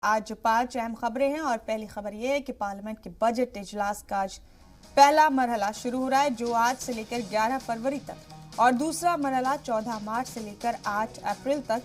आज 5 अहम खबरें हैं और पहली खबर यह है कि पार्लियामेंट के बजट इजलास का आज पहला मरहला शुरू हो रहा है, जो आज से लेकर 11 फरवरी तक और दूसरा मरहला 14 मार्च से लेकर 8 अप्रैल तक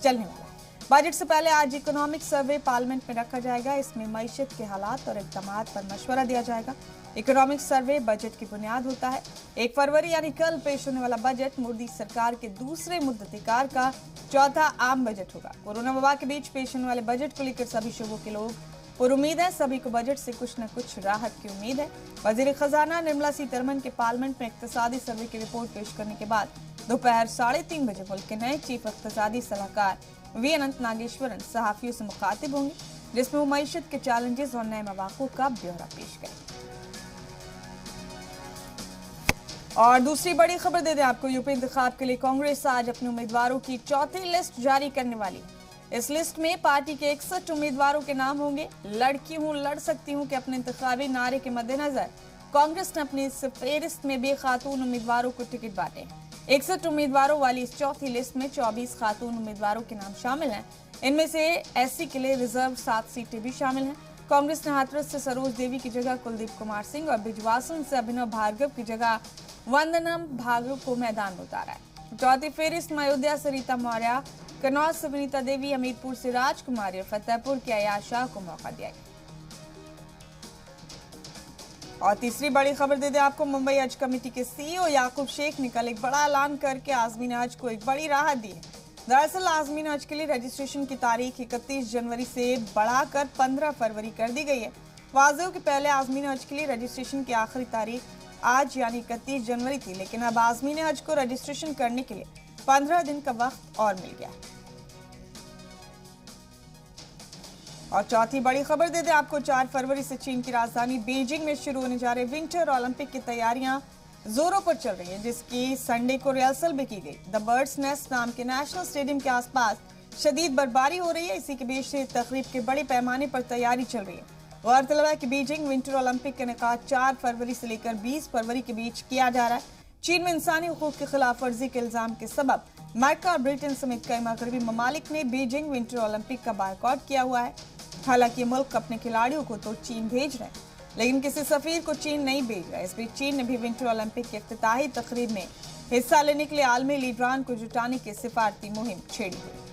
चलने वाला है। बजट से पहले आज इकोनॉमिक सर्वे पार्लियामेंट में रखा जाएगा। इसमें मईशत के हालात और इक़दाम पर मशवरा दिया जाएगा। इकोनॉमिक सर्वे बजट की बुनियाद होता है। 1 फरवरी यानी कल पेश होने वाला बजट मोदी सरकार के दूसरे मुद्दतिकार का चौथा आम बजट होगा। कोरोना वबा के बीच पेश होने वाले बजट को लेकर सभी शोबों के लोग पुरुमीद है। सभी को बजट से कुछ न कुछ राहत की उम्मीद है। वजीर खजाना निर्मला सीतारमण के पार्लियामेंट में इक्तिसादी सर्वे की रिपोर्ट पेश करने के बाद दोपहर 3:30 बजे मुल्क के नए चीफ इक्तिसादी सलाहकार वी अनंत नागेश्वरन सहाफियों से मुखातिब होंगे, जिसमें वो मईशत के चैलेंजेस और नए मौक़ों का ब्यौरा पेश करेंगे। और दूसरी बड़ी खबर दे दें आपको, यूपी इंतखाब के लिए कांग्रेस आज अपने उम्मीदवारों की चौथी लिस्ट जारी करने वाली है। इस लिस्ट में पार्टी के 61 उम्मीदवारों के नाम होंगे। लड़की हूं, लड़ सकती हूं के अपने इंतखाबी नारे के मद्देनजर कांग्रेस ने अपनी इस फेहरिस्त में भी खातून उम्मीदवारों को टिकट बांटे हैं। 61 उम्मीदवारों वाली इस चौथी लिस्ट में 24 खातून उम्मीदवारों के नाम शामिल हैं। इनमें से एससी के लिए रिजर्व 7 सीटें भी शामिल हैं। कांग्रेस ने हाथरस से सरोज देवी की जगह कुलदीप कुमार सिंह और बिजवासन से अभिनव भार्गव की जगह वंदनम भार्गव को मैदान में उतारा है। चौथी फेहरिस्त में अयोध्या से रीता मौर्य, कन्नौज से विनीता देवी, हमीरपुर से राजकुमारी और फतेहपुर के अयाज शाह को मौका दिया गया। और तीसरी बड़ी खबर दे दें आपको, मुंबई हज कमेटी के सीईओ याकूब शेख ने कल एक बड़ा ऐलान करके आज़मीन हज को एक बड़ी राहत दी है। दरअसल आज़मीन हज के लिए रजिस्ट्रेशन की तारीख 31 जनवरी से बढ़ाकर 15 फरवरी कर दी गई है। वाज़ेह हो कि पहले आज़मीन हज के लिए रजिस्ट्रेशन की आखिरी तारीख आज यानी 31 जनवरी थी, लेकिन अब आज़मीन हज को रजिस्ट्रेशन करने के लिए 15 दिन का वक्त और मिल गया। और चौथी बड़ी खबर दे दें आपको, 4 फरवरी से चीन की राजधानी बीजिंग में शुरू होने जा रहे विंटर ओलंपिक की तैयारियां जोरों पर चल रही है, जिसकी संडे को रिहर्सल भी की गई। द बर्ड्स नेस्ट नाम के नेशनल स्टेडियम के आसपास शदीद बर्फबारी हो रही है। इसी के बीच तकरीब के बड़े पैमाने पर तैयारी चल रही है। गौरतलब है कि बीजिंग विंटर ओलंपिक का इनेकाद 4 फरवरी से लेकर 20 फरवरी के बीच किया जा रहा है। चीन में इंसानी हुकूक की खिलाफ वर्जी के इल्जाम के सबब अमेरिका और ब्रिटेन समेत कई मगरबी ममालिक ने बीजिंग विंटर ओलंपिक का बायकॉट किया हुआ है। हालांकि मुल्क अपने खिलाड़ियों को तो चीन भेज रहे हैं, लेकिन किसी सफीर को चीन नहीं भेज रहा है। इस बीच चीन ने भी विंटर ओलंपिक के इफ्तिताही तकरीब में हिस्सा लेने के लिए आलमी लीडरान को जुटाने की सिफारती मुहिम छेड़ी हुई।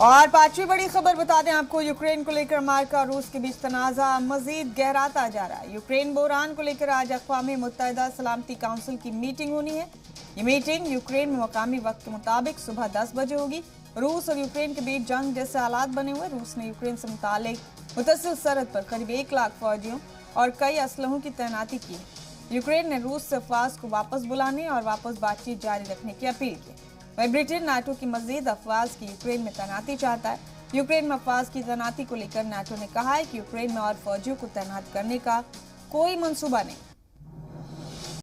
और पांचवी बड़ी खबर बता दें आपको, यूक्रेन को लेकर अमेरिका और रूस के बीच तनाज़ा मजीद गहराता जा रहा है। यूक्रेन बहरान को लेकर आज अक़वाम मुत्तहिदा सलामती काउंसिल की मीटिंग होनी है। ये मीटिंग यूक्रेन में मकामी वक्त के मुताबिक सुबह 10 बजे होगी। रूस और यूक्रेन के बीच जंग जैसे हालात बने हुए। रूस ने यूक्रेन से मुतालिक मुतसिल सरहद पर करीब 1 लाख फौजियों और कई असलहों की तैनाती की है। यूक्रेन ने रूस से अफवाज को वापस बुलाने और वापस बातचीत जारी रखने की अपील की। वहीं ब्रिटेन नाटो की मजीद अफवाज की यूक्रेन में तैनाती चाहता है। यूक्रेन में अफवाज की तैनाती को लेकर नाटो ने कहा है कि यूक्रेन में और फौजियों को तैनात करने का कोई मंसूबा नहीं।